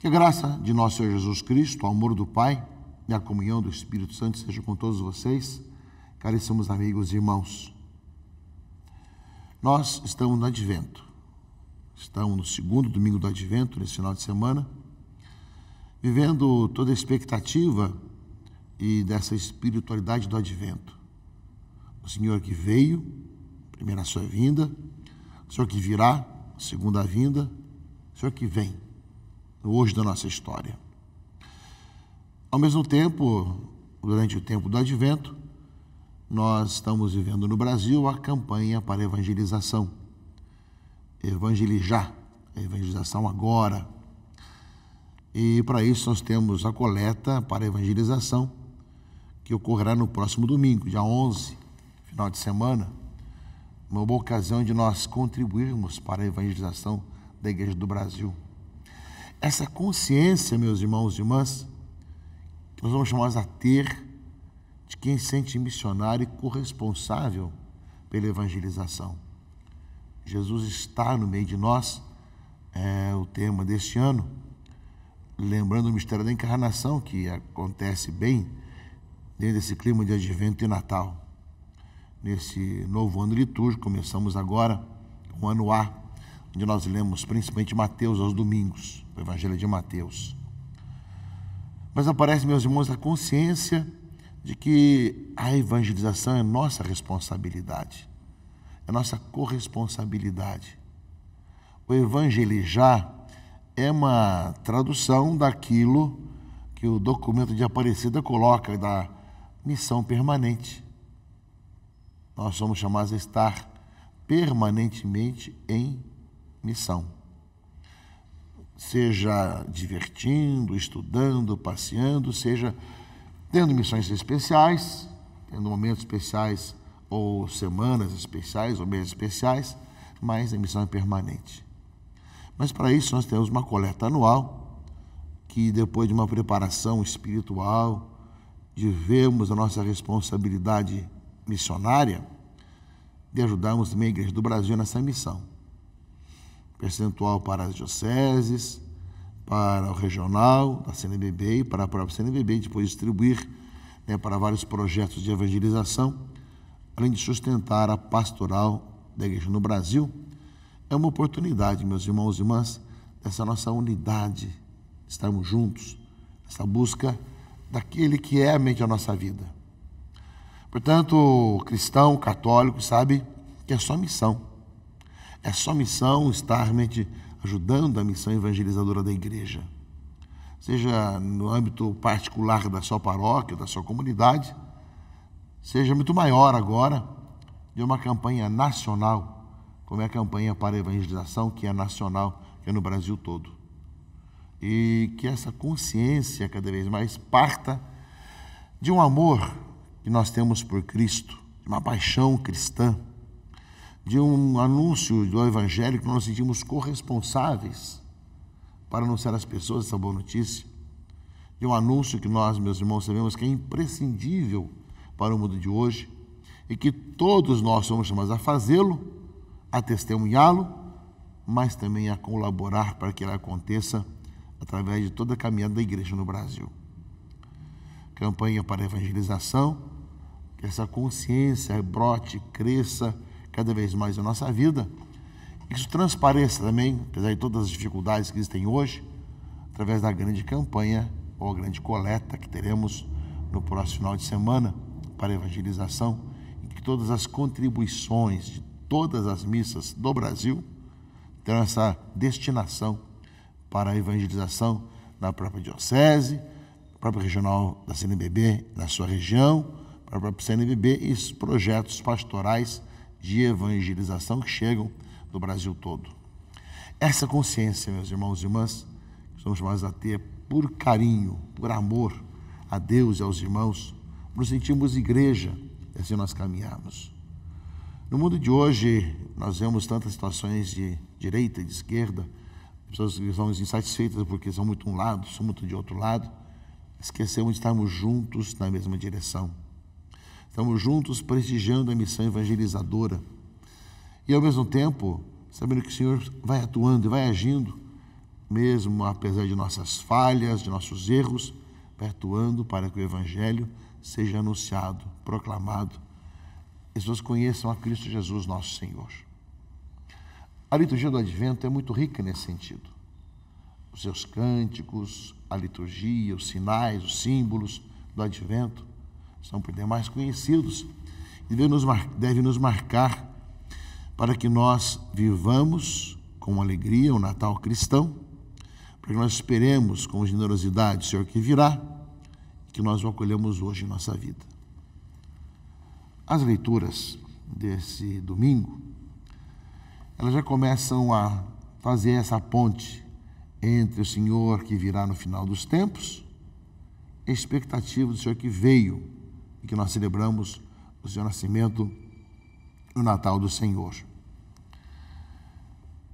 Que a graça de nosso Senhor Jesus Cristo, o amor do Pai e a comunhão do Espírito Santo seja com todos vocês, caríssimos amigos e irmãos. Nós estamos no Advento, estamos no segundo domingo do Advento, nesse final de semana, vivendo toda a expectativa e dessa espiritualidade do Advento. O Senhor que veio, primeiro a sua vinda, o Senhor que virá, segunda vinda, o Senhor que vem, hoje da nossa história. Ao mesmo tempo, durante o tempo do Advento, nós estamos vivendo no Brasil a campanha para a evangelização. Evangelizar, a evangelização agora. E para isso nós temos a coleta para a evangelização, que ocorrerá no próximo domingo, dia 11, final de semana, uma boa ocasião de nós contribuirmos para a evangelização da Igreja do Brasil. Essa consciência, meus irmãos e irmãs, que nós vamos chamar a ter de quem se sente missionário e corresponsável pela evangelização. Jesus está no meio de nós, é o tema deste ano, lembrando o mistério da encarnação, que acontece bem dentro desse clima de Advento e Natal. Nesse novo ano litúrgico, começamos agora com o ano A, onde nós lemos principalmente Mateus aos domingos, o Evangelho de Mateus. Mas aparece, meus irmãos, a consciência de que a evangelização é nossa responsabilidade, é nossa corresponsabilidade. O evangelizar é uma tradução daquilo que o documento de Aparecida coloca, da missão permanente. Nós somos chamados a estar permanentemente em missão. Seja divertindo, estudando, passeando, seja tendo missões especiais, tendo momentos especiais, ou semanas especiais, ou meses especiais, mas a missão é permanente. Mas para isso nós temos uma coleta anual, que depois de uma preparação espiritual, de vermos a nossa responsabilidade missionária, de ajudarmos também a Igreja do Brasil nessa missão. Percentual para as dioceses, para o regional, da CNBB e para a própria CNBB, depois distribuir para vários projetos de evangelização, além de sustentar a pastoral da Igreja no Brasil. É uma oportunidade, meus irmãos e irmãs, dessa nossa unidade, estarmos juntos, essa busca daquele que é a mente da nossa vida. Portanto, o cristão, o católico, sabe que é só missão. É só missão estar realmente ajudando a missão evangelizadora da igreja. Seja no âmbito particular da sua paróquia, da sua comunidade, seja muito maior agora de uma campanha nacional, como é a campanha para a evangelização, que é nacional, que é no Brasil todo. E que essa consciência cada vez mais parta de um amor que nós temos por Cristo, de uma paixão cristã, de um anúncio do Evangelho que nós nos sentimos corresponsáveis para anunciar às pessoas essa boa notícia, de um anúncio que nós, meus irmãos, sabemos que é imprescindível para o mundo de hoje e que todos nós somos chamados a fazê-lo, a testemunhá-lo, mas também a colaborar para que ele aconteça através de toda a caminhada da igreja no Brasil. Campanha para a evangelização, que essa consciência brote, cresça cada vez mais na nossa vida, e que isso transpareça também, apesar de todas as dificuldades que existem hoje, através da grande campanha ou a grande coleta que teremos no próximo final de semana para a evangelização, e que todas as contribuições de todas as missas do Brasil terão essa destinação para a evangelização da própria diocese, própria regional da CNBB, na sua região, para a própria CNBB e os projetos pastorais de evangelização que chegam do Brasil todo. Essa consciência, meus irmãos e irmãs, que somos chamados a ter por carinho, por amor a Deus e aos irmãos, nos sentimos igreja e assim nós caminhamos. No mundo de hoje, nós vemos tantas situações de direita e de esquerda, pessoas que são insatisfeitas porque são muito de um lado, são muito de outro lado. Esquecemos de estarmos juntos na mesma direção. Estamos juntos prestigiando a missão evangelizadora. E, ao mesmo tempo, sabendo que o Senhor vai atuando e vai agindo mesmo apesar de nossas falhas, de nossos erros, perdoando para que o Evangelho seja anunciado, proclamado, e as pessoas conheçam a Cristo Jesus, nosso Senhor. A liturgia do Advento é muito rica nesse sentido. Os seus cânticos, a liturgia, os sinais, os símbolos do Advento são por demais conhecidos e devem nos marcar para que nós vivamos com alegria o Natal cristão, para que nós esperemos com generosidade o Senhor que virá e que nós o acolhemos hoje em nossa vida. As leituras desse domingo, elas já começam a fazer essa ponte entre o Senhor que virá no final dos tempos e a expectativa do Senhor que veio e que nós celebramos o seu nascimento no Natal do Senhor.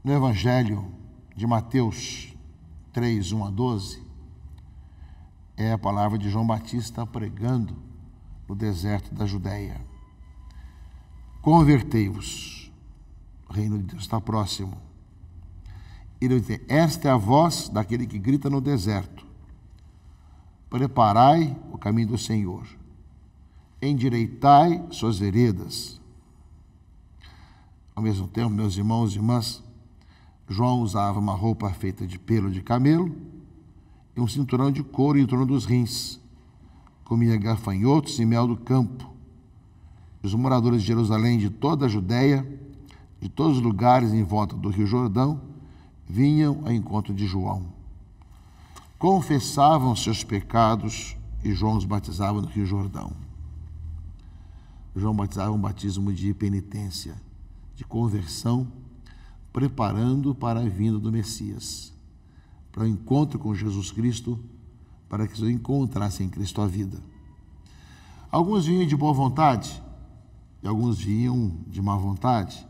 No Evangelho de Mateus 3, 1 a 12, é a palavra de João Batista pregando no deserto da Judéia. Convertei-vos, o reino de Deus está próximo. Ele diz: esta é a voz daquele que grita no deserto: preparai o caminho do Senhor, endireitai suas veredas. Ao mesmo tempo, meus irmãos e irmãs, João usava uma roupa feita de pelo de camelo e um cinturão de couro em torno dos rins. Comia gafanhotos e mel do campo. Os moradores de Jerusalém, de toda a Judéia, de todos os lugares em volta do Rio Jordão, vinham ao encontro de João. Confessavam seus pecados e João os batizava no Rio Jordão. João batizava um batismo de penitência, de conversão, preparando para a vinda do Messias, para o encontro com Jesus Cristo, para que eles encontrassem em Cristo a vida. Alguns vinham de boa vontade, e alguns vinham de má vontade,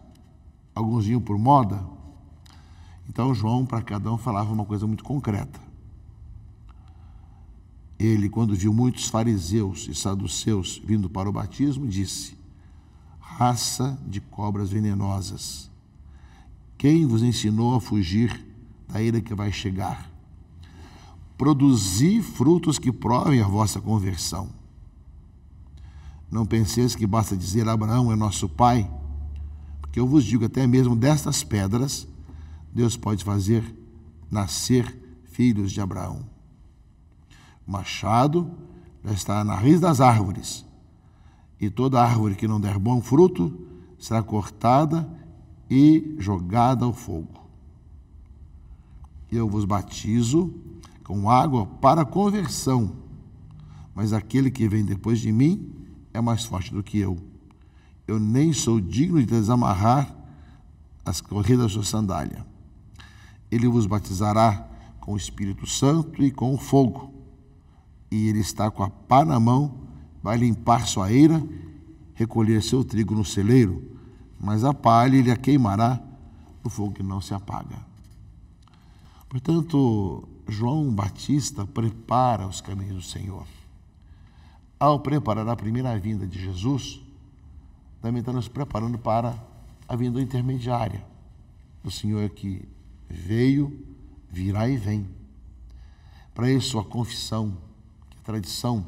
alguns vinham por moda. Então João, para cada um, falava uma coisa muito concreta. Ele, quando viu muitos fariseus e saduceus vindo para o batismo, disse: raça de cobras venenosas, quem vos ensinou a fugir da ira que vai chegar? Produzi frutos que provem a vossa conversão. Não penseis que basta dizer: Abraão é nosso pai, porque eu vos digo, até mesmo destas pedras Deus pode fazer nascer filhos de Abraão. O machado já está na raiz das árvores, e toda árvore que não der bom fruto será cortada e jogada ao fogo. Eu vos batizo com água para a conversão, mas aquele que vem depois de mim é mais forte do que eu. Eu nem sou digno de desamarrar as correias da sua sandália. Ele vos batizará com o Espírito Santo e com o fogo, e ele está com a pá na mão, vai limpar sua eira, recolher seu trigo no celeiro, mas a palha ele a queimará no fogo que não se apaga. Portanto, João Batista prepara os caminhos do Senhor. Ao preparar a primeira vinda de Jesus, também está nos preparando para a vinda intermediária do Senhor que veio, virá e vem. Para isso, a confissão, que é a tradição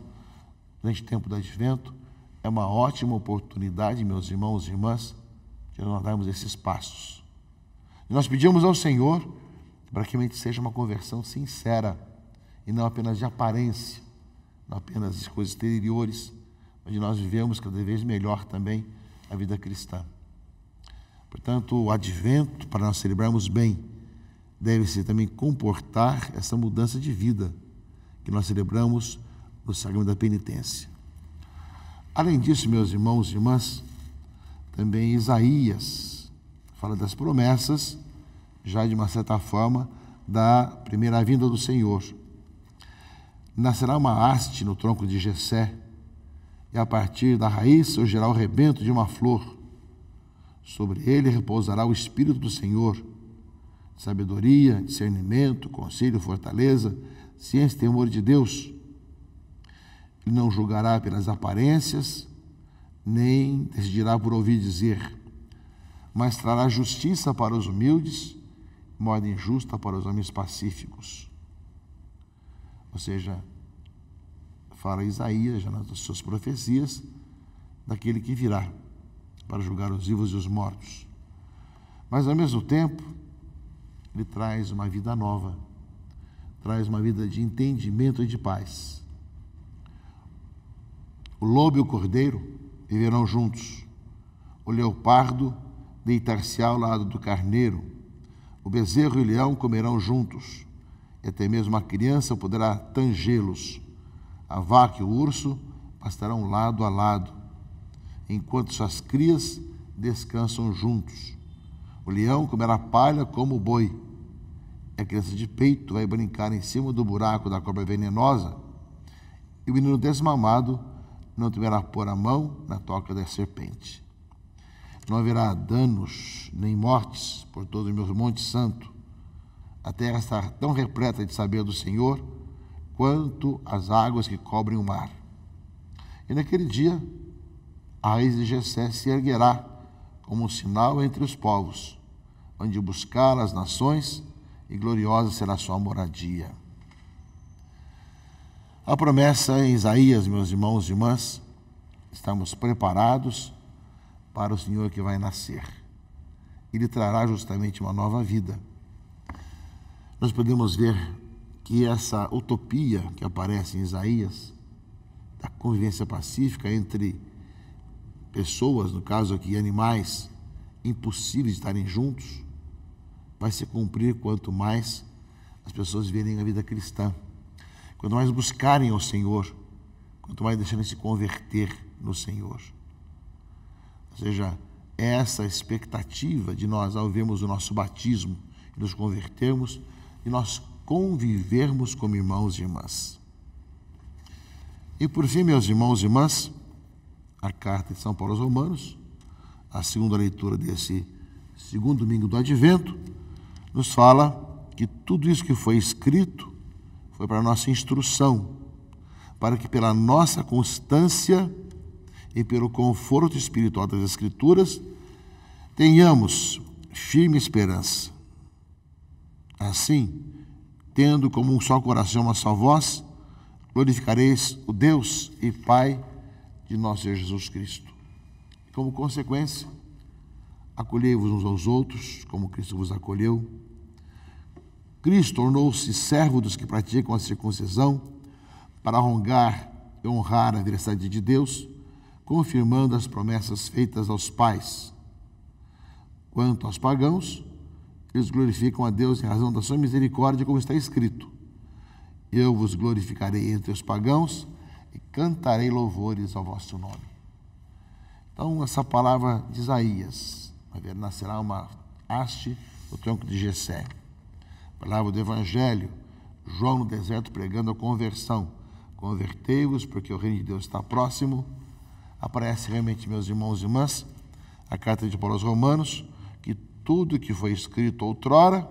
durante o tempo do Advento, é uma ótima oportunidade, meus irmãos e irmãs, de nós darmos esses passos. E nós pedimos ao Senhor para que a mente seja uma conversão sincera e não apenas de aparência, não apenas de coisas exteriores, mas de nós vivemos cada vez melhor também a vida cristã. Portanto, o Advento, para nós celebrarmos bem, deve-se também comportar essa mudança de vida que nós celebramos no sacramento da penitência. Além disso, meus irmãos e irmãs, também Isaías fala das promessas, já de uma certa forma, da primeira vinda do Senhor. Nascerá uma haste no tronco de Jessé, e a partir da raiz surgirá o rebento de uma flor. Sobre ele repousará o Espírito do Senhor, sabedoria, discernimento, conselho, fortaleza, ciência e temor de Deus. Ele não julgará pelas aparências, nem decidirá por ouvir dizer, mas trará justiça para os humildes uma ordem justa para os homens pacíficos. Ou seja, fala Isaías, já nas suas profecias, daquele que virá para julgar os vivos e os mortos. Mas, ao mesmo tempo, ele traz uma vida nova, traz uma vida de entendimento e de paz. O lobo e o cordeiro viverão juntos. O leopardo deitar-se-á ao lado do carneiro. O bezerro e o leão comerão juntos. E até mesmo a criança poderá tangê-los. A vaca e o urso pastarão lado a lado, enquanto suas crias descansam juntos. O leão comerá palha como o boi. E a criança de peito vai brincar em cima do buraco da cobra venenosa. E o menino desmamado não deverá pôr a mão na toca da serpente. Não haverá danos nem mortes por todo o meu monte santo. A terra está tão repleta de saber do Senhor quanto as águas que cobrem o mar. E naquele dia, a raiz de Jessé se erguerá como um sinal entre os povos, onde buscar as nações, e gloriosa será sua moradia. A promessa em Isaías, meus irmãos e irmãs, estamos preparados para o Senhor que vai nascer. Ele trará justamente uma nova vida. Nós podemos ver que essa utopia que aparece em Isaías, da convivência pacífica entre pessoas, no caso aqui animais, impossíveis de estarem juntos, vai se cumprir quanto mais as pessoas viverem a vida cristã, quanto mais buscarem ao Senhor, quanto mais deixarem se converter no Senhor. Ou seja, essa expectativa de nós, ao vermos o nosso batismo e nos convertermos, e nós convivermos como irmãos e irmãs. E por fim, meus irmãos e irmãs, a carta de São Paulo aos Romanos, a segunda leitura desse segundo domingo do Advento, nos fala que tudo isso que foi escrito foi para a nossa instrução, para que pela nossa constância e pelo conforto espiritual das Escrituras tenhamos firme esperança. Assim, tendo como um só coração, uma só voz, glorificareis o Deus e Pai de nosso Senhor Jesus Cristo. Como consequência, acolhei-vos uns aos outros, como Cristo vos acolheu. Cristo tornou-se servo dos que praticam a circuncisão, para honrar e honrar a veracidade de Deus, confirmando as promessas feitas aos pais. Quanto aos pagãos, eles glorificam a Deus em razão da sua misericórdia, como está escrito: eu vos glorificarei entre os pagãos e cantarei louvores ao vosso nome. Então, essa palavra de Isaías, nascerá uma haste do tronco de Jessé. Palavra do Evangelho, João no deserto pregando a conversão. Convertei-vos, porque o reino de Deus está próximo. Aparece realmente, meus irmãos e irmãs, a carta de Paulo aos Romanos, que tudo que foi escrito outrora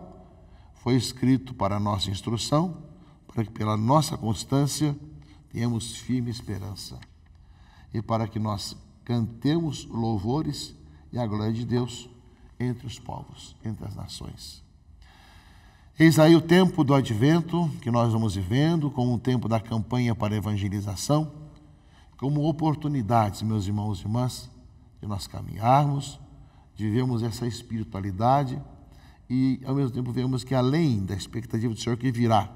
foi escrito para a nossa instrução, para que pela nossa constância tenhamos firme esperança e para que nós cantemos louvores e a glória de Deus entre os povos, entre as nações. Eis aí o tempo do Advento que nós vamos vivendo, como um tempo da campanha para a evangelização, como oportunidades, meus irmãos e irmãs, de nós caminharmos, de vivermos essa espiritualidade e, ao mesmo tempo, vemos que além da expectativa do Senhor que virá,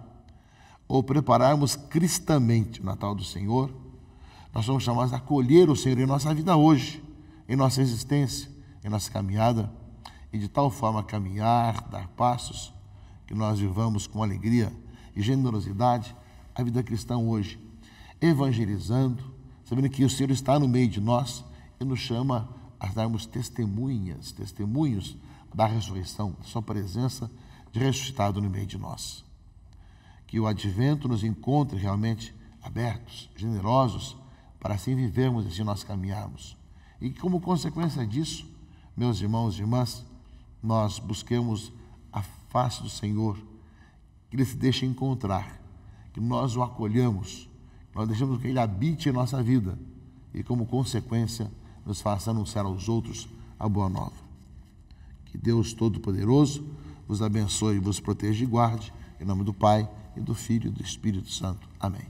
ou prepararmos cristamente o Natal do Senhor, nós somos chamados a acolher o Senhor em nossa vida hoje, em nossa existência, em nossa caminhada, e de tal forma caminhar, dar passos, que nós vivamos com alegria e generosidade a vida cristã hoje, evangelizando, sabendo que o Senhor está no meio de nós e nos chama a darmos testemunhos da ressurreição, da sua presença de ressuscitado no meio de nós. Que o Advento nos encontre realmente abertos, generosos, para assim vivermos e assim nós caminharmos. E como consequência disso, meus irmãos e irmãs, nós busquemos a face do Senhor, que Ele se deixe encontrar, que nós o acolhamos, que nós deixemos que Ele habite em nossa vida e, como consequência, nos faça anunciar aos outros a boa nova. Que Deus Todo-Poderoso vos abençoe, vos proteja e guarde. Em nome do Pai, e do Filho e do Espírito Santo. Amém.